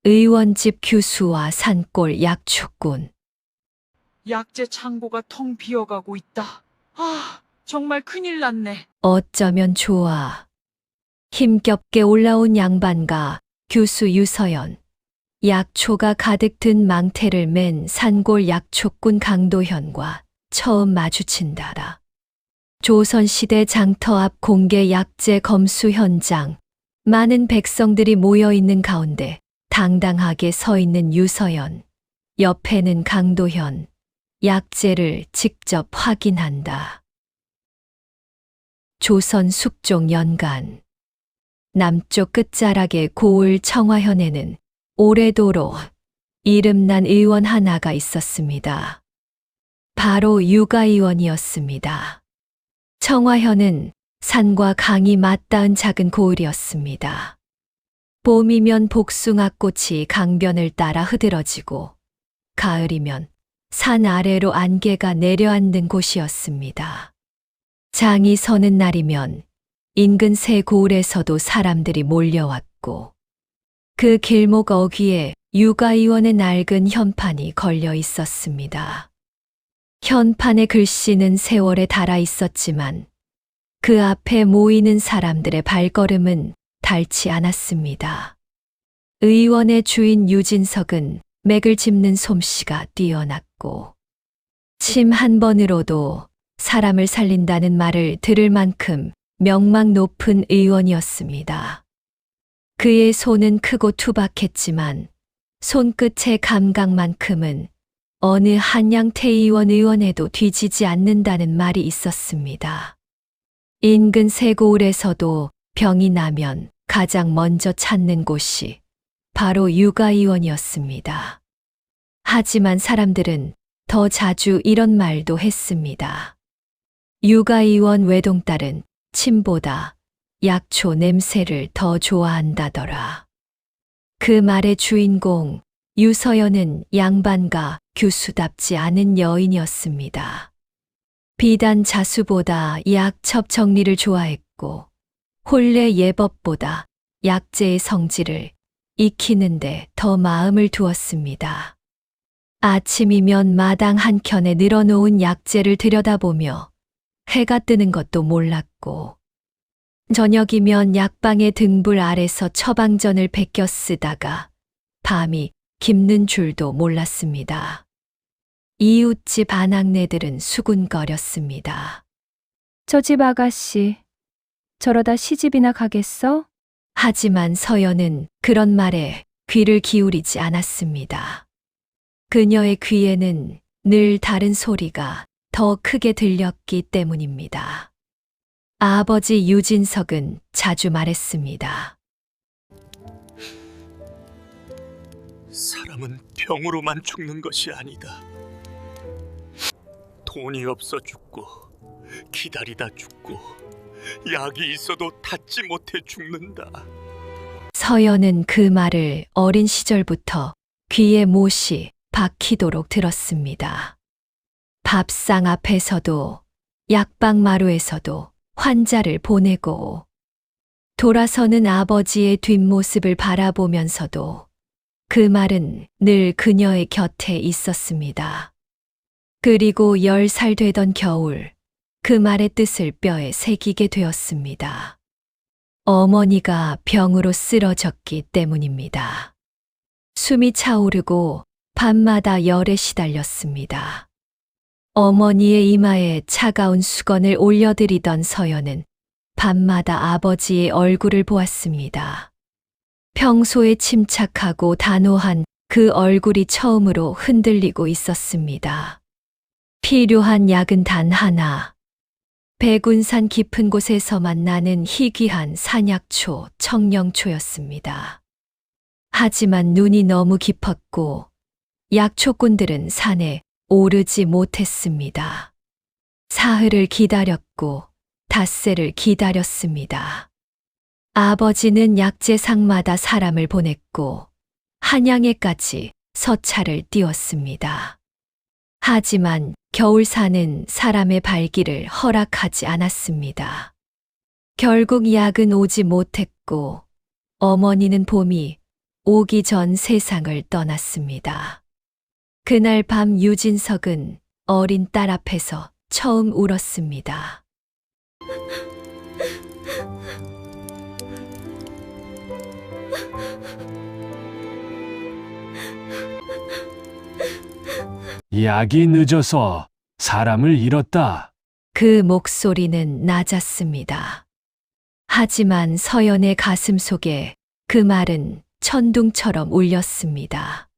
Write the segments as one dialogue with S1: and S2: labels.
S1: 의원집 규수와 산골 약초꾼.
S2: 약재 창고가 텅 비어가고 있다. 아, 정말 큰일 났네.
S1: 어쩌면 좋아. 힘겹게 올라온 양반과 규수 유서연. 약초가 가득 든 망태를 맨 산골 약초꾼 강도현과 처음 마주친다라. 조선시대 장터 앞 공개 약재 검수 현장. 많은 백성들이 모여 있는 가운데 당당하게 서 있는 유서연. 옆에는 강도현. 약재를 직접 확인한다. 조선 숙종 연간. 남쪽 끝자락의 고을 청화현에는 오래도록 이름난 의원 하나가 있었습니다. 바로 유가의원이었습니다. 청화현은 산과 강이 맞닿은 작은 고을이었습니다. 봄이면 복숭아꽃이 강변을 따라 흐드러지고 가을이면 산 아래로 안개가 내려앉는 곳이었습니다. 장이 서는 날이면 인근 새 고을에서도 사람들이 몰려왔고 그 길목 어귀에 유가의원의 낡은 현판이 걸려 있었습니다. 현판의 글씨는 세월에 닳아 있었지만 그 앞에 모이는 사람들의 발걸음은 닳지 않았습니다. 의원의 주인 유진석은 맥을 짚는 솜씨가 뛰어났고 침 한 번으로도 사람을 살린다는 말을 들을 만큼 명망 높은 의원이었습니다. 그의 손은 크고 투박했지만 손끝의 감각만큼은 어느 한양태의원 의원에도 뒤지지 않는다는 말이 있었습니다. 인근 새고을에서도 병이 나면 가장 먼저 찾는 곳이 바로 유가의원이었습니다. 하지만 사람들은 더 자주 이런 말도 했습니다. 유가의원 외동딸은 침보다 약초 냄새를 더 좋아한다더라. 그 말의 주인공 유서연은 양반과 규수답지 않은 여인이었습니다. 비단 자수보다 약첩 정리를 좋아했고 혼례 예법보다 약재의 성질을 익히는데 더 마음을 두었습니다. 아침이면 마당 한켠에 늘어놓은 약재를 들여다보며 해가 뜨는 것도 몰랐고 저녁이면 약방의 등불 아래서 처방전을 베껴 쓰다가 밤이 깊는 줄도 몰랐습니다. 이웃집 아낙네들은 수군거렸습니다.
S3: 저 집 아가씨, 저러다 시집이나 가겠어?
S1: 하지만 서연은 그런 말에 귀를 기울이지 않았습니다. 그녀의 귀에는 늘 다른 소리가 더 크게 들렸기 때문입니다. 아버지 유진석은 자주 말했습니다.
S4: 사람은 병으로만 죽는 것이 아니다. 돈이 없어 죽고 기다리다 죽고 약이 있어도 닿지 못해 죽는다.
S1: 서연은 그 말을 어린 시절부터 귀에 못이 박히도록 들었습니다. 밥상 앞에서도 약방 마루에서도 환자를 보내고 돌아서는 아버지의 뒷모습을 바라보면서도 그 말은 늘 그녀의 곁에 있었습니다. 그리고 10살 되던 겨울 그 말의 뜻을 뼈에 새기게 되었습니다. 어머니가 병으로 쓰러졌기 때문입니다. 숨이 차오르고 밤마다 열에 시달렸습니다. 어머니의 이마에 차가운 수건을 올려드리던 서연은 밤마다 아버지의 얼굴을 보았습니다. 평소에 침착하고 단호한 그 얼굴이 처음으로 흔들리고 있었습니다. 필요한 약은 단 하나. 백운산 깊은 곳에서만 나는 희귀한 산약초, 청령초였습니다. 하지만 눈이 너무 깊었고 약초꾼들은 산에 오르지 못했습니다. 사흘을 기다렸고 닷새를 기다렸습니다. 아버지는 약재상마다 사람을 보냈고 한양에까지 서차를 띄웠습니다. 하지만 겨울산은 사람의 발길을 허락하지 않았습니다. 결국 약은 오지 못했고 어머니는 봄이 오기 전 세상을 떠났습니다. 그날 밤 유진석은 어린 딸 앞에서 처음 울었습니다.
S5: 약이 늦어서 사람을 잃었다.
S1: 그 목소리는 낮았습니다. 하지만 서연의 가슴 속에 그 말은 천둥처럼 울렸습니다.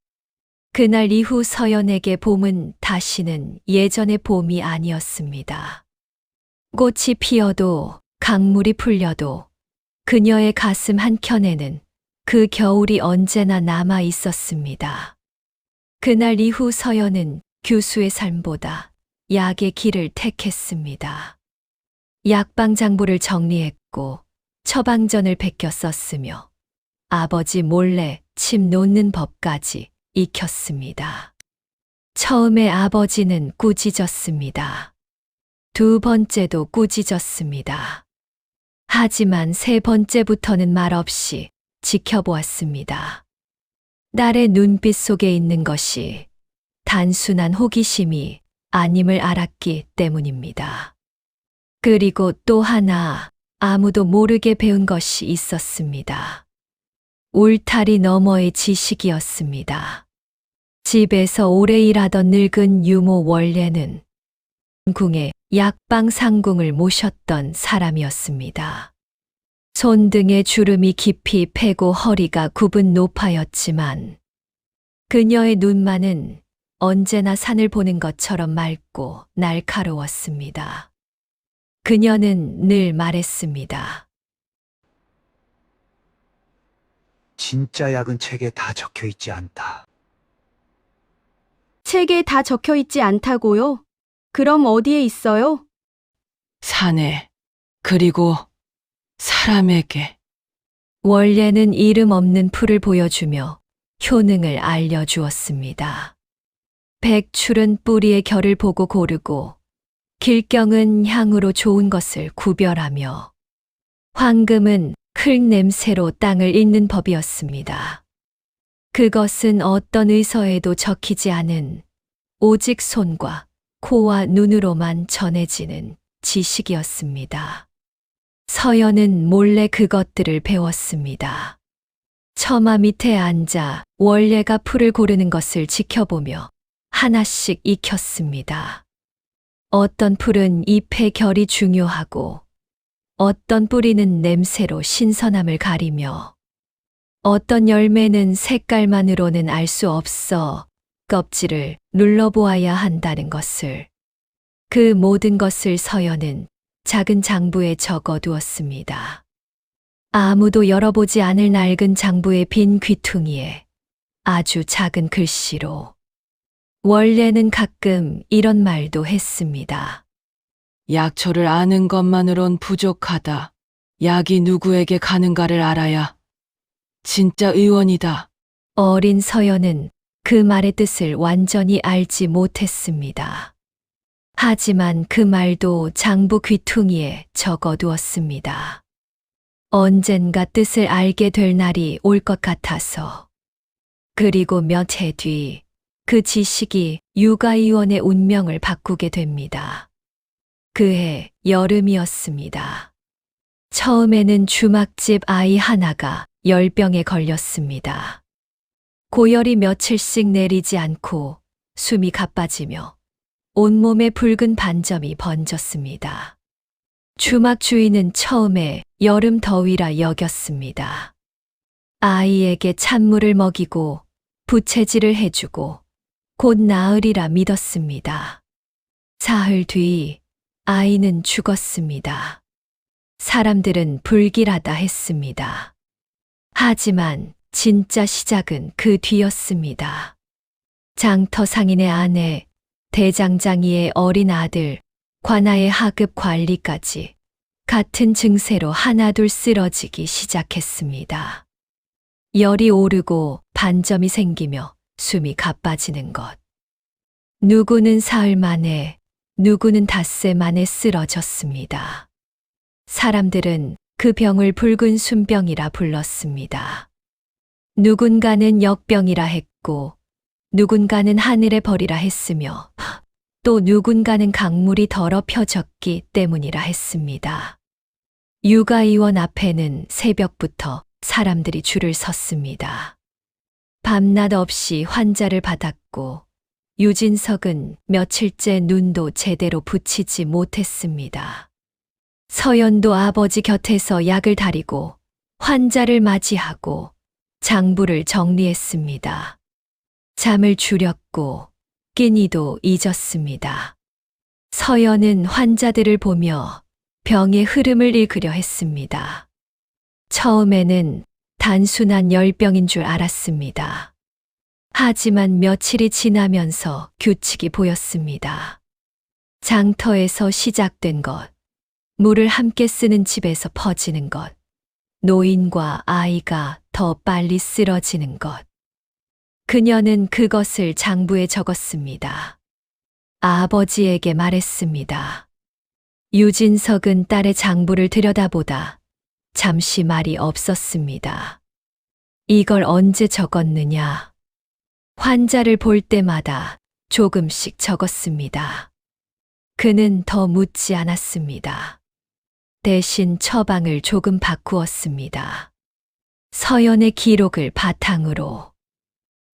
S1: 그날 이후 서연에게 봄은 다시는 예전의 봄이 아니었습니다. 꽃이 피어도 강물이 풀려도 그녀의 가슴 한켠에는 그 겨울이 언제나 남아 있었습니다. 그날 이후 서연은 교수의 삶보다 약의 길을 택했습니다. 약방 장부를 정리했고 처방전을 베껴 썼으며 아버지 몰래 침 놓는 법까지 익혔습니다. 처음에 아버지는 꾸짖었습니다. 두 번째도 꾸짖었습니다. 하지만 세 번째부터는 말없이 지켜보았습니다. 딸의 눈빛 속에 있는 것이 단순한 호기심이 아님을 알았기 때문입니다. 그리고 또 하나 아무도 모르게 배운 것이 있었습니다. 울타리 너머의 지식이었습니다. 집에서 오래 일하던 늙은 유모 원래는 궁에 약방 상궁을 모셨던 사람이었습니다. 손등에 주름이 깊이 패고 허리가 굽은 노파였지만 그녀의 눈만은 언제나 산을 보는 것처럼 맑고 날카로웠습니다. 그녀는 늘 말했습니다.
S6: 진짜 약은 책에 다 적혀 있지 않다.
S7: 책에 다 적혀 있지 않다고요? 그럼 어디에 있어요?
S8: 산에, 그리고 사람에게.
S1: 원래는 이름 없는 풀을 보여주며 효능을 알려주었습니다. 백출은 뿌리의 결을 보고 고르고 길경은 향으로 좋은 것을 구별하며 황금은 흙 냄새로 땅을 읽는 법이었습니다. 그것은 어떤 의서에도 적히지 않은 오직 손과 코와 눈으로만 전해지는 지식이었습니다. 서연은 몰래 그것들을 배웠습니다. 처마 밑에 앉아 원래가 풀을 고르는 것을 지켜보며 하나씩 익혔습니다. 어떤 풀은 잎의 결이 중요하고 어떤 뿌리는 냄새로 신선함을 가리며 어떤 열매는 색깔만으로는 알 수 없어 껍질을 눌러보아야 한다는 것을. 그 모든 것을 서연은 작은 장부에 적어두었습니다. 아무도 열어보지 않을 낡은 장부의 빈 귀퉁이에 아주 작은 글씨로. 원래는 가끔 이런 말도 했습니다.
S8: 약초를 아는 것만으론 부족하다. 약이 누구에게 가는가를 알아야 진짜 의원이다.
S1: 어린 서연은 그 말의 뜻을 완전히 알지 못했습니다. 하지만 그 말도 장부 귀퉁이에 적어두었습니다. 언젠가 뜻을 알게 될 날이 올 것 같아서. 그리고 몇 해 뒤 그 지식이 육아의원의 운명을 바꾸게 됩니다. 그해 여름이었습니다. 처음에는 주막집 아이 하나가 열병에 걸렸습니다. 고열이 며칠씩 내리지 않고 숨이 가빠지며 온몸에 붉은 반점이 번졌습니다. 주막 주인은 처음에 여름 더위라 여겼습니다. 아이에게 찬물을 먹이고 부채질을 해주고 곧 나으리라 믿었습니다. 사흘 뒤 아이는 죽었습니다. 사람들은 불길하다 했습니다. 하지만 진짜 시작은 그 뒤였습니다. 장터 상인의 아내, 대장장이의 어린 아들, 관아의 하급 관리까지 같은 증세로 하나둘 쓰러지기 시작했습니다. 열이 오르고 반점이 생기며 숨이 가빠지는 것. 누구는 사흘 만에, 누구는 닷새 만에 쓰러졌습니다. 사람들은 그 병을 붉은 순병이라 불렀습니다. 누군가는 역병이라 했고, 누군가는 하늘에 버리라 했으며, 또 누군가는 강물이 더럽혀졌기 때문이라 했습니다. 육아의원 앞에는 새벽부터 사람들이 줄을 섰습니다. 밤낮 없이 환자를 받았고, 유진석은 며칠째 눈도 제대로 붙이지 못했습니다. 서연도 아버지 곁에서 약을 다리고 환자를 맞이하고 장부를 정리했습니다. 잠을 줄였고 끼니도 잊었습니다. 서연은 환자들을 보며 병의 흐름을 읽으려 했습니다. 처음에는 단순한 열병인 줄 알았습니다. 하지만 며칠이 지나면서 규칙이 보였습니다. 장터에서 시작된 것, 물을 함께 쓰는 집에서 퍼지는 것, 노인과 아이가 더 빨리 쓰러지는 것. 그녀는 그것을 장부에 적었습니다. 아버지에게 말했습니다. 유진석은 딸의 장부를 들여다보다 잠시 말이 없었습니다. 이걸 언제 적었느냐? 환자를 볼 때마다 조금씩 적었습니다. 그는 더 묻지 않았습니다. 대신 처방을 조금 바꾸었습니다. 서연의 기록을 바탕으로.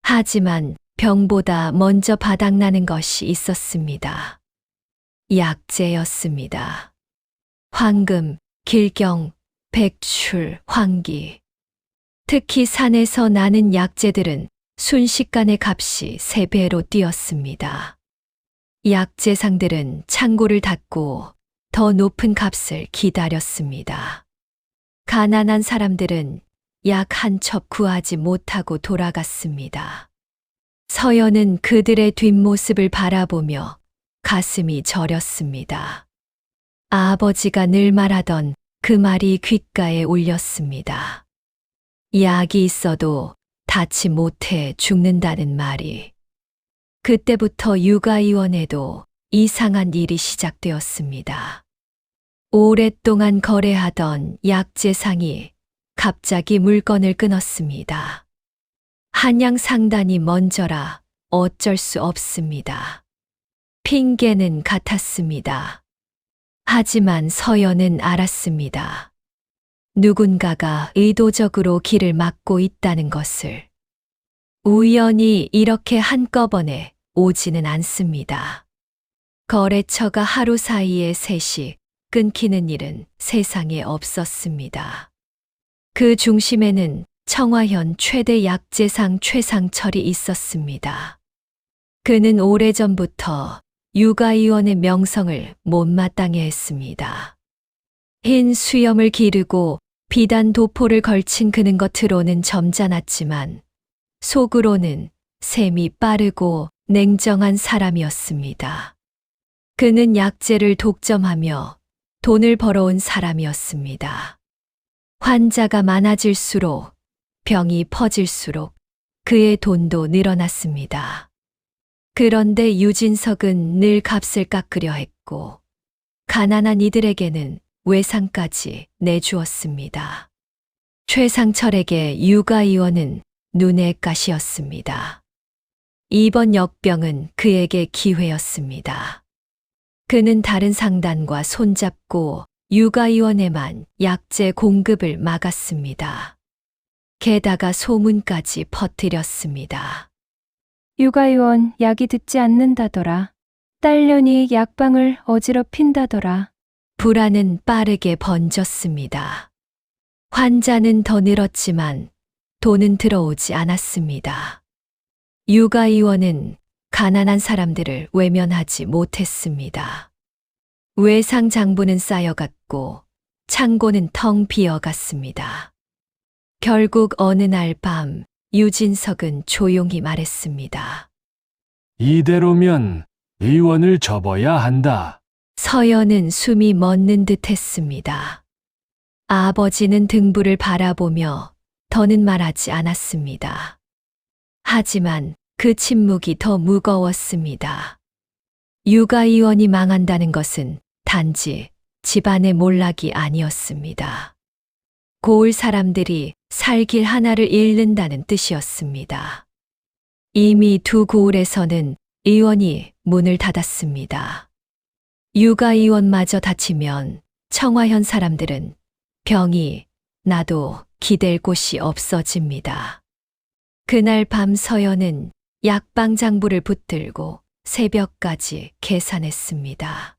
S1: 하지만 병보다 먼저 바닥나는 것이 있었습니다. 약재였습니다. 황금, 길경, 백출, 황기. 특히 산에서 나는 약재들은 순식간에 값이 3배로 뛰었습니다. 약재상들은 창고를 닫고 더 높은 값을 기다렸습니다. 가난한 사람들은 약 한 첩 구하지 못하고 돌아갔습니다. 서연은 그들의 뒷모습을 바라보며 가슴이 저렸습니다. 아버지가 늘 말하던 그 말이 귓가에 울렸습니다. 약이 있어도 닿지 못해 죽는다는 말이. 그때부터 육아의원에도 이상한 일이 시작되었습니다. 오랫동안 거래하던 약재상이 갑자기 물건을 끊었습니다. 한양 상단이 먼저라 어쩔 수 없습니다. 핑계는 같았습니다. 하지만 서연은 알았습니다. 누군가가 의도적으로 길을 막고 있다는 것을. 우연히 이렇게 한꺼번에 오지는 않습니다. 거래처가 하루 사이에 셋이 끊기는 일은 세상에 없었습니다. 그 중심에는 청화현 최대 약재상 최상철이 있었습니다. 그는 오래전부터 육아의원의 명성을 못마땅해 했습니다. 흰 수염을 기르고 비단 도포를 걸친 그는 겉으로는 점잖았지만 속으로는 셈이 빠르고 냉정한 사람이었습니다. 그는 약재를 독점하며 돈을 벌어온 사람이었습니다. 환자가 많아질수록 병이 퍼질수록 그의 돈도 늘어났습니다. 그런데 유진석은 늘 값을 깎으려 했고 가난한 이들에게는 외상까지 내주었습니다. 최상철에게 육아의원은 눈의 가시였습니다. 이번 역병은 그에게 기회였습니다. 그는 다른 상단과 손잡고 육아의원에만 약재 공급을 막았습니다. 게다가 소문까지 퍼뜨렸습니다.
S3: 육아의원 약이 듣지 않는다더라. 딸년이 약방을 어지럽힌다더라.
S1: 불안은 빠르게 번졌습니다. 환자는 더 늘었지만 돈은 들어오지 않았습니다. 육아의원은 가난한 사람들을 외면하지 못했습니다. 외상 장부는 쌓여갔고 창고는 텅 비어갔습니다. 결국 어느 날 밤 유진석은 조용히 말했습니다.
S5: 이대로면 의원을 접어야 한다.
S1: 서연은 숨이 멎는 듯 했습니다. 아버지는 등불을 바라보며 더는 말하지 않았습니다. 하지만 그 침묵이 더 무거웠습니다. 육아의원이 망한다는 것은 단지 집안의 몰락이 아니었습니다. 고을 사람들이 살 길 하나를 잃는다는 뜻이었습니다. 이미 두 고을에서는 의원이 문을 닫았습니다. 육아 의원마저 다치면 청화현 사람들은 병이 나도 기댈 곳이 없어집니다. 그날 밤 서연은 약방 장부를 붙들고 새벽까지 계산했습니다.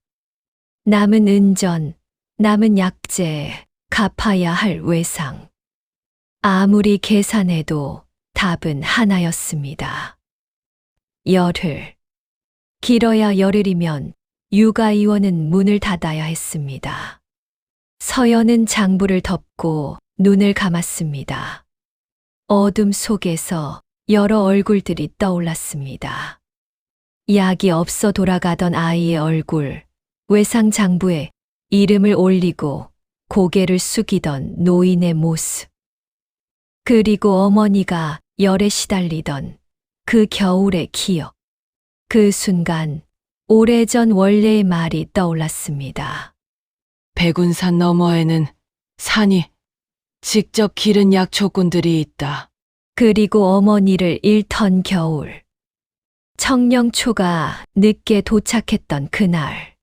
S1: 남은 은전, 남은 약재, 갚아야 할 외상. 아무리 계산해도 답은 하나였습니다. 열흘. 길어야 열흘이면 육아의원은 문을 닫아야 했습니다. 서연은 장부를 덮고 눈을 감았습니다. 어둠 속에서 여러 얼굴들이 떠올랐습니다. 약이 없어 돌아가던 아이의 얼굴, 외상 장부에 이름을 올리고 고개를 숙이던 노인의 모습, 그리고 어머니가 열에 시달리던 그 겨울의 기억. 그 순간 오래전 원래의 말이 떠올랐습니다.
S8: 백운산 너머에는 산이 직접 기른 약초꾼들이 있다.
S1: 그리고 어머니를 잃던 겨울. 청령초가 늦게 도착했던 그날.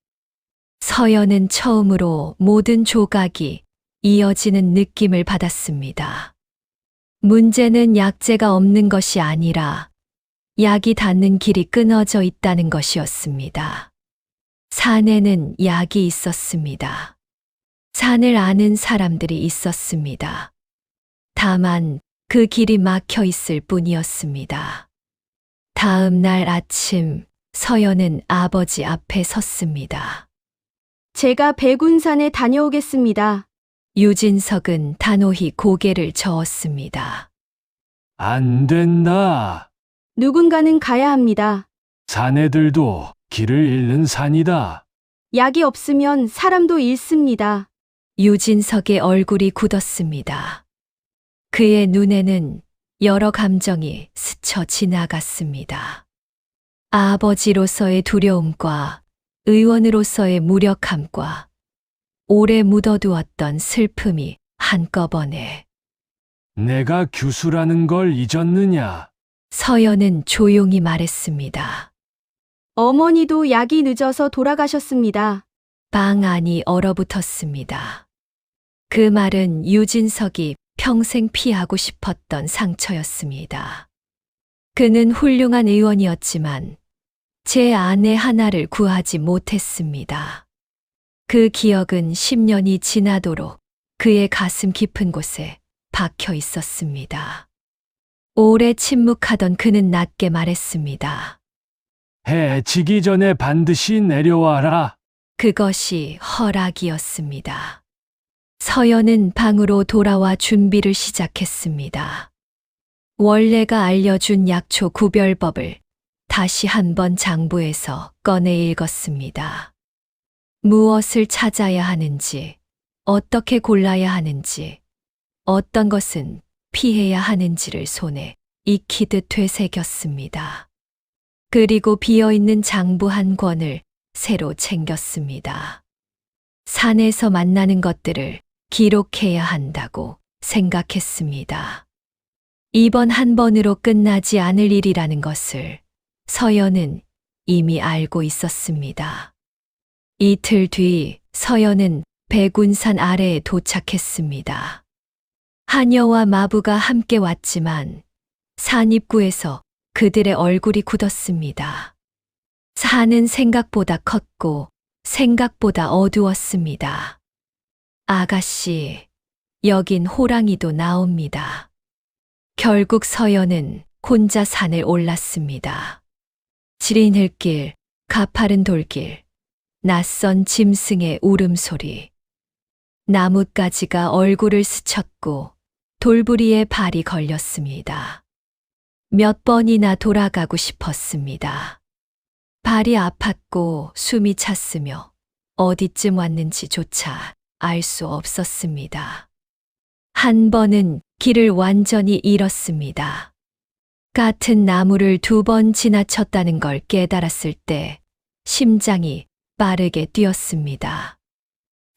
S1: 서연은 처음으로 모든 조각이 이어지는 느낌을 받았습니다. 문제는 약재가 없는 것이 아니라 약이 닿는 길이 끊어져 있다는 것이었습니다. 산에는 약이 있었습니다. 산을 아는 사람들이 있었습니다. 다만 그 길이 막혀 있을 뿐이었습니다. 다음 날 아침, 서연은 아버지 앞에 섰습니다.
S7: 제가 백운산에 다녀오겠습니다.
S1: 유진석은 단호히 고개를 저었습니다.
S5: 안 된다.
S7: 누군가는 가야 합니다.
S5: 사내들도 길을 잃는 산이다.
S7: 약이 없으면 사람도 잃습니다.
S1: 유진석의 얼굴이 굳었습니다. 그의 눈에는 여러 감정이 스쳐 지나갔습니다. 아버지로서의 두려움과 의원으로서의 무력함과 오래 묻어두었던 슬픔이 한꺼번에.
S5: 내가 규수라는 걸 잊었느냐?
S1: 서연은 조용히 말했습니다.
S7: 어머니도 약이 늦어서 돌아가셨습니다.
S1: 방 안이 얼어붙었습니다. 그 말은 유진석이 평생 피하고 싶었던 상처였습니다. 그는 훌륭한 의원이었지만 제 아내 하나를 구하지 못했습니다. 그 기억은 10년이 지나도록 그의 가슴 깊은 곳에 박혀 있었습니다. 오래 침묵하던 그는 낮게 말했습니다.
S5: 해 지기 전에 반드시 내려와라.
S1: 그것이 허락이었습니다. 서연은 방으로 돌아와 준비를 시작했습니다. 원래가 알려준 약초 구별법을 다시 한번 장부에서 꺼내 읽었습니다. 무엇을 찾아야 하는지, 어떻게 골라야 하는지, 어떤 것은 피해야 하는지를 손에 익히듯 되새겼습니다. 그리고 비어있는 장부 한 권을 새로 챙겼습니다. 산에서 만나는 것들을 기록해야 한다고 생각했습니다. 이번 한 번으로 끝나지 않을 일이라는 것을 서연은 이미 알고 있었습니다. 이틀 뒤 서연은 백운산 아래에 도착했습니다. 하녀와 마부가 함께 왔지만 산 입구에서 그들의 얼굴이 굳었습니다. 산은 생각보다 컸고 생각보다 어두웠습니다. 아가씨, 여긴 호랑이도 나옵니다. 결국 서연은 혼자 산을 올랐습니다. 지린 흙길, 가파른 돌길, 낯선 짐승의 울음소리. 나뭇가지가 얼굴을 스쳤고 돌부리에 발이 걸렸습니다. 몇 번이나 돌아가고 싶었습니다. 발이 아팠고 숨이 찼으며 어디쯤 왔는지조차 알 수 없었습니다. 한 번은 길을 완전히 잃었습니다. 같은 나무를 2번 지나쳤다는 걸 깨달았을 때 심장이 빠르게 뛰었습니다.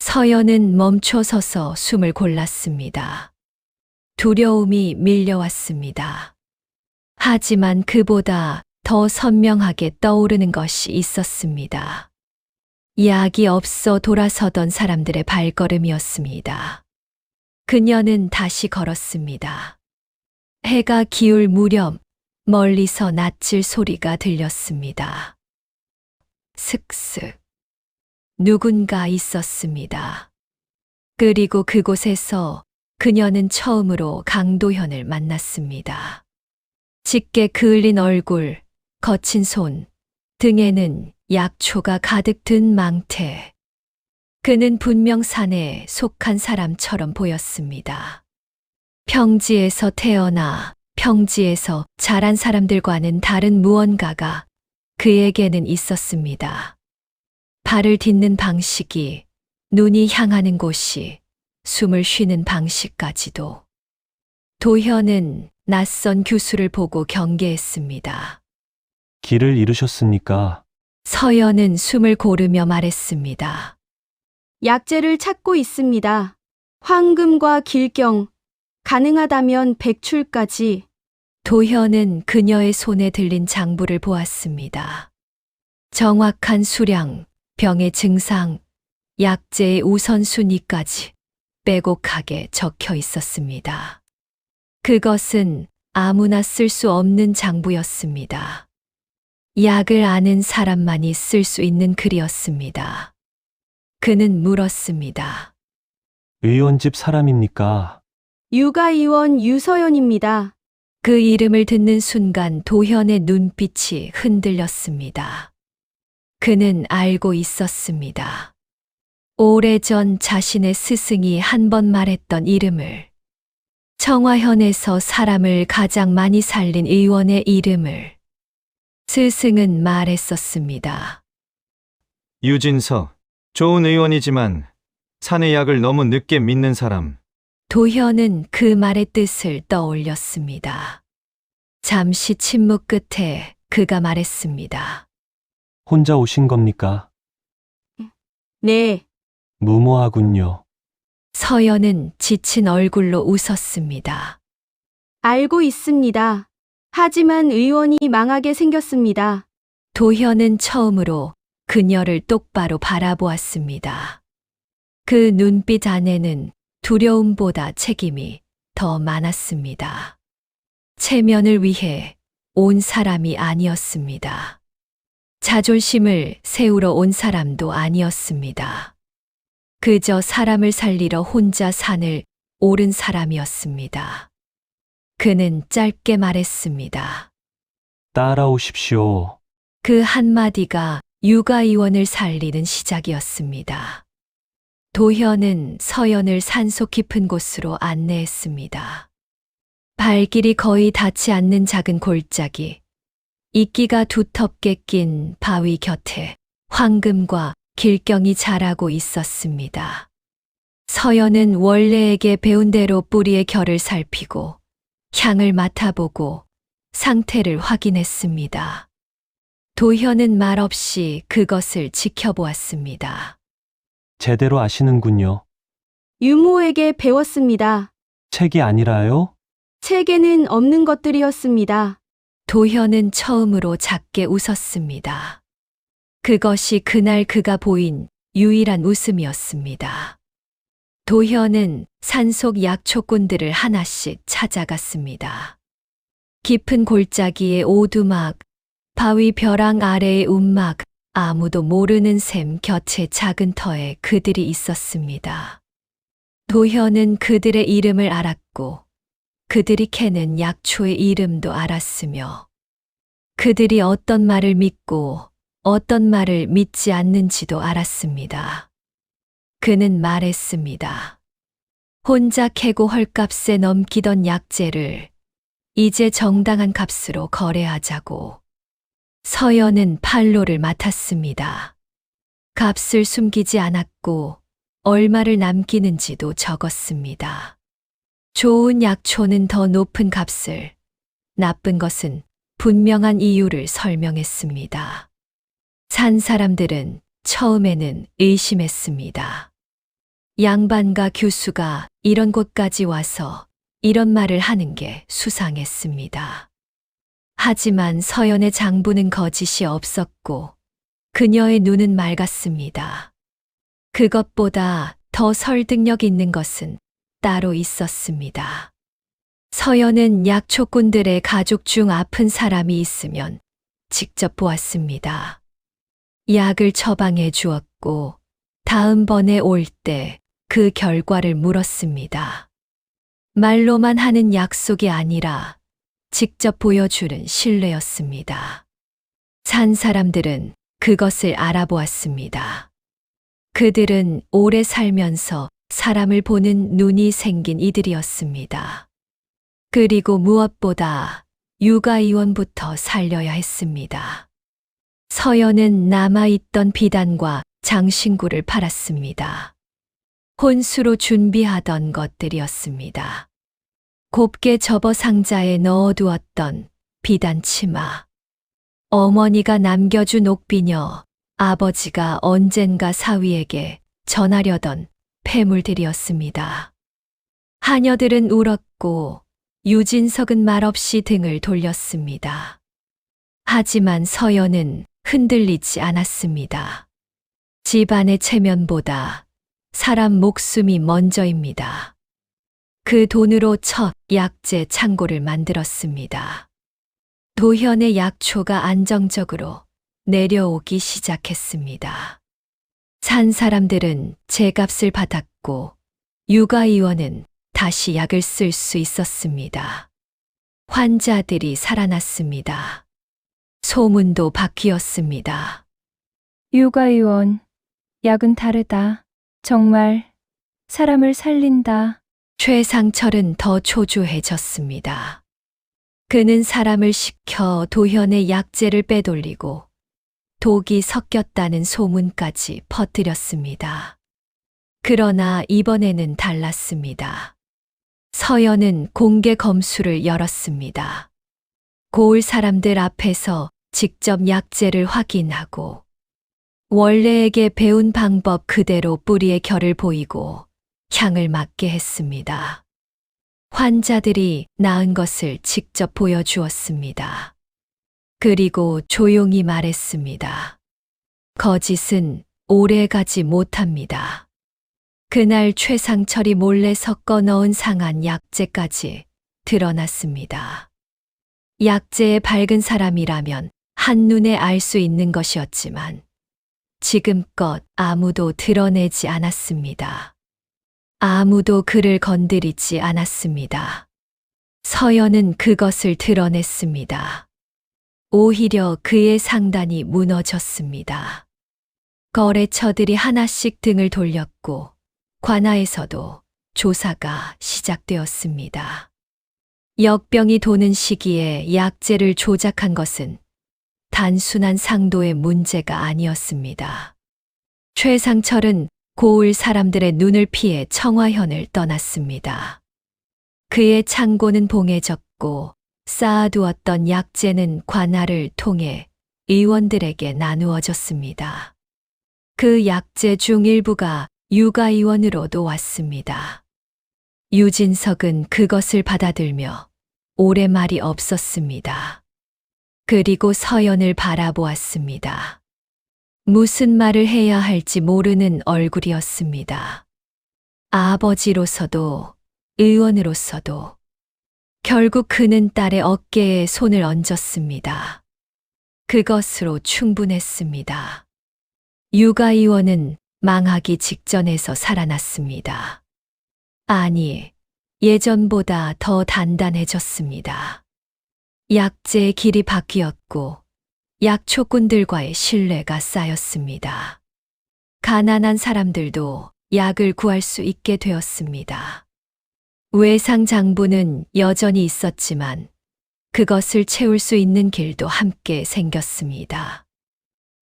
S1: 서연은 멈춰 서서 숨을 골랐습니다. 두려움이 밀려왔습니다. 하지만 그보다 더 선명하게 떠오르는 것이 있었습니다. 약이 없어 돌아서던 사람들의 발걸음이었습니다. 그녀는 다시 걸었습니다. 해가 기울 무렵 멀리서 낯질 소리가 들렸습니다. 슥슥. 누군가 있었습니다. 그리고 그곳에서 그녀는 처음으로 강도현을 만났습니다. 짙게 그을린 얼굴, 거친 손, 등에는 약초가 가득 든 망태. 그는 분명 산에 속한 사람처럼 보였습니다. 평지에서 태어나 평지에서 자란 사람들과는 다른 무언가가 그에게는 있었습니다. 발을 딛는 방식이, 눈이 향하는 곳이, 숨을 쉬는 방식까지도. 도현은 낯선 교수를 보고 경계했습니다.
S9: 길을 잃으셨습니까?
S1: 서연은 숨을 고르며 말했습니다.
S7: 약재를 찾고 있습니다. 황금과 길경, 가능하다면 백출까지.
S1: 도현은 그녀의 손에 들린 장부를 보았습니다. 정확한 수량, 병의 증상, 약재의 우선순위까지 빼곡하게 적혀 있었습니다. 그것은 아무나 쓸 수 없는 장부였습니다. 약을 아는 사람만이 쓸 수 있는 글이었습니다. 그는 물었습니다.
S9: 의원 집 사람입니까?
S7: 육아의원 유서연입니다.
S1: 그 이름을 듣는 순간 도현의 눈빛이 흔들렸습니다. 그는 알고 있었습니다. 오래전 자신의 스승이 한 번 말했던 이름을, 청화현에서 사람을 가장 많이 살린 의원의 이름을 스승은 말했었습니다.
S10: 유진서, 좋은 의원이지만 산의 약을 너무 늦게 믿는 사람.
S1: 도현은 그 말의 뜻을 떠올렸습니다. 잠시 침묵 끝에 그가 말했습니다.
S9: 혼자 오신 겁니까?
S7: 네,
S9: 무모하군요.
S1: 서연은 지친 얼굴로 웃었습니다.
S7: 알고 있습니다. 하지만 의원이 망하게 생겼습니다.
S1: 도현은 처음으로 그녀를 똑바로 바라보았습니다. 그 눈빛 안에는 두려움보다 책임이 더 많았습니다. 체면을 위해 온 사람이 아니었습니다. 자존심을 세우러 온 사람도 아니었습니다. 그저 사람을 살리러 혼자 산을 오른 사람이었습니다. 그는 짧게 말했습니다.
S9: 따라오십시오.
S1: 그 한마디가 육아의원을 살리는 시작이었습니다. 도현은 서연을 산속 깊은 곳으로 안내했습니다. 발길이 거의 닿지 않는 작은 골짜기, 이끼가 두텁게 낀 바위 곁에 황금과 길경이 자라고 있었습니다. 서연은 원래에게 배운 대로 뿌리의 결을 살피고 향을 맡아보고 상태를 확인했습니다. 도현은 말없이 그것을 지켜보았습니다.
S9: 제대로 아시는군요.
S7: 유모에게 배웠습니다.
S9: 책이 아니라요?
S7: 책에는 없는 것들이었습니다.
S1: 도현은 처음으로 작게 웃었습니다. 그것이 그날 그가 보인 유일한 웃음이었습니다. 도현은 산속 약초꾼들을 하나씩 찾아갔습니다. 깊은 골짜기의 오두막, 바위 벼랑 아래의 움막, 아무도 모르는 샘 곁의 작은 터에 그들이 있었습니다. 도현은 그들의 이름을 알았고 그들이 캐는 약초의 이름도 알았으며 그들이 어떤 말을 믿고 어떤 말을 믿지 않는지도 알았습니다. 그는 말했습니다. 혼자 캐고 헐값에 넘기던 약재를 이제 정당한 값으로 거래하자고. 서연은 판로를 맡았습니다. 값을 숨기지 않았고 얼마를 남기는지도 적었습니다. 좋은 약초는 더 높은 값을, 나쁜 것은 분명한 이유를 설명했습니다. 산 사람들은 처음에는 의심했습니다. 양반과 교수가 이런 곳까지 와서 이런 말을 하는 게 수상했습니다. 하지만 서연의 장부는 거짓이 없었고 그녀의 눈은 맑았습니다. 그것보다 더 설득력 있는 것은 따로 있었습니다. 서연은 약초꾼들의 가족 중 아픈 사람이 있으면 직접 보았습니다. 약을 처방해 주었고 다음번에 올 때 그 결과를 물었습니다. 말로만 하는 약속이 아니라 직접 보여주는 신뢰였습니다. 산 사람들은 그것을 알아보았습니다. 그들은 오래 살면서 사람을 보는 눈이 생긴 이들이었습니다. 그리고 무엇보다 유가의원부터 살려야 했습니다. 서연은 남아있던 비단과 장신구를 팔았습니다. 혼수로 준비하던 것들이었습니다. 곱게 접어 상자에 넣어두었던 비단 치마, 어머니가 남겨준 옥비녀, 아버지가 언젠가 사위에게 전하려던 폐물들이었습니다. 하녀들은 울었고 유진석은 말없이 등을 돌렸습니다. 하지만 서연은 흔들리지 않았습니다. 집안의 체면보다 사람 목숨이 먼저입니다. 그 돈으로 첫 약재 창고를 만들었습니다. 도현의 약초가 안정적으로 내려오기 시작했습니다. 산 사람들은 제값을 받았고 유가의원은 다시 약을 쓸 수 있었습니다. 환자들이 살아났습니다. 소문도 바뀌었습니다.
S3: 유가의원, 약은 다르다. 정말 사람을 살린다.
S1: 최상철은 더 초조해졌습니다. 그는 사람을 시켜 도현의 약재를 빼돌리고 독이 섞였다는 소문까지 퍼뜨렸습니다. 그러나 이번에는 달랐습니다. 서연은 공개 검수를 열었습니다. 고을 사람들 앞에서 직접 약재를 확인하고 원래에게 배운 방법 그대로 뿌리의 결을 보이고 향을 맡게 했습니다. 환자들이 나은 것을 직접 보여주었습니다. 그리고 조용히 말했습니다. 거짓은 오래 가지 못합니다. 그날 최상철이 몰래 섞어 넣은 상한 약재까지 드러났습니다. 약재의 밝은 사람이라면 한눈에 알 수 있는 것이었지만 지금껏 아무도 드러내지 않았습니다. 아무도 그를 건드리지 않았습니다. 서연은 그것을 드러냈습니다. 오히려 그의 상단이 무너졌습니다. 거래처들이 하나씩 등을 돌렸고 관아에서도 조사가 시작되었습니다. 역병이 도는 시기에 약재를 조작한 것은 단순한 상도의 문제가 아니었습니다. 최상철은 고을 사람들의 눈을 피해 청화현을 떠났습니다. 그의 창고는 봉해졌고 쌓아두었던 약재는 관아를 통해 의원들에게 나누어졌습니다. 그 약재 중 일부가 유가의원으로도 왔습니다. 유진석은 그것을 받아들며 오래 말이 없었습니다. 그리고 서연을 바라보았습니다. 무슨 말을 해야 할지 모르는 얼굴이었습니다. 아버지로서도 의원으로서도 결국 그는 딸의 어깨에 손을 얹었습니다. 그것으로 충분했습니다. 유가의원은 망하기 직전에서 살아났습니다. 아니, 예전보다 더 단단해졌습니다. 약재의 길이 바뀌었고 약초꾼들과의 신뢰가 쌓였습니다. 가난한 사람들도 약을 구할 수 있게 되었습니다. 외상 장부는 여전히 있었지만 그것을 채울 수 있는 길도 함께 생겼습니다.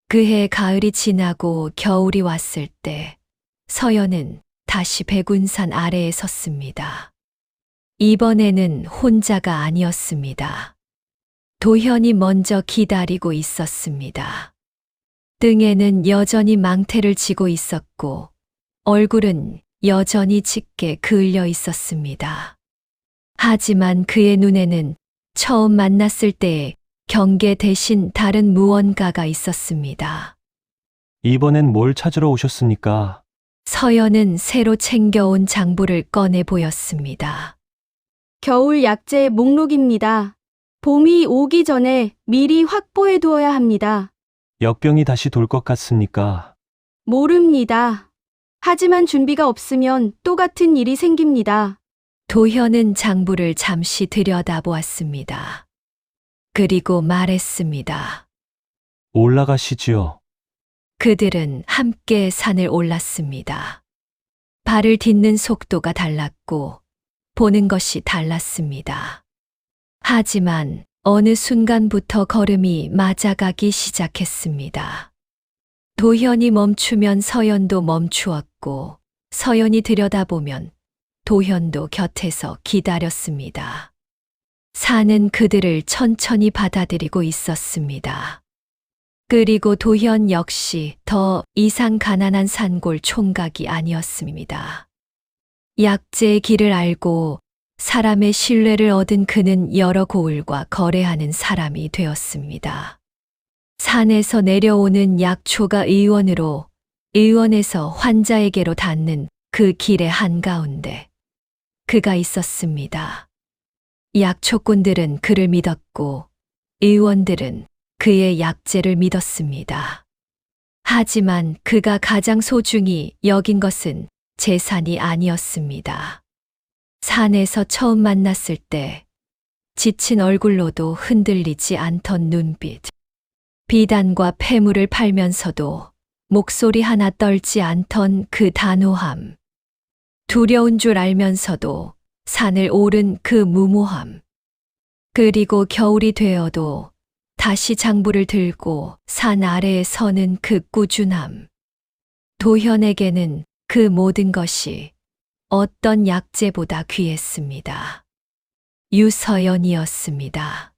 S1: 그해 가을이 지나고 겨울이 왔을 때 서연은 다시 백운산 아래에 섰습니다. 이번에는 혼자가 아니었습니다. 도현이 먼저 기다리고 있었습니다. 등에는 여전히 망태를 지고 있었고 얼굴은 여전히 짙게 그을려 있었습니다. 하지만 그의 눈에는 처음 만났을 때의 경계 대신 다른 무언가가 있었습니다.
S9: 이번엔 뭘 찾으러 오셨습니까?
S1: 서연은 새로 챙겨온 장부를 꺼내 보였습니다.
S7: 겨울 약재 목록입니다. 봄이 오기 전에 미리 확보해 두어야 합니다.
S9: 역병이 다시 돌 것 같습니까?
S7: 모릅니다. 하지만 준비가 없으면 또 같은 일이 생깁니다.
S1: 도현은 장부를 잠시 들여다보았습니다. 그리고 말했습니다.
S9: 올라가시지요.
S1: 그들은 함께 산을 올랐습니다. 발을 딛는 속도가 달랐고 보는 것이 달랐습니다. 하지만 어느 순간부터 걸음이 맞아가기 시작했습니다. 도현이 멈추면 서연도 멈추었고 서연이 들여다보면 도현도 곁에서 기다렸습니다. 산은 그들을 천천히 받아들이고 있었습니다. 그리고 도현 역시 더 이상 가난한 산골 총각이 아니었습니다. 약재의 길을 알고 사람의 신뢰를 얻은 그는 여러 고을과 거래하는 사람이 되었습니다. 산에서 내려오는 약초가 의원으로, 의원에서 환자에게로 닿는 그 길의 한가운데 그가 있었습니다. 약초꾼들은 그를 믿었고 의원들은 그의 약재를 믿었습니다. 하지만 그가 가장 소중히 여긴 것은 재산이 아니었습니다. 산에서 처음 만났을 때 지친 얼굴로도 흔들리지 않던 눈빛, 비단과 폐물을 팔면서도 목소리 하나 떨지 않던 그 단호함, 두려운 줄 알면서도 산을 오른 그 무모함, 그리고 겨울이 되어도 다시 장부를 들고 산 아래에 서는 그 꾸준함. 도현에게는 그 모든 것이 어떤 약재보다 귀했습니다. 유서연이었습니다.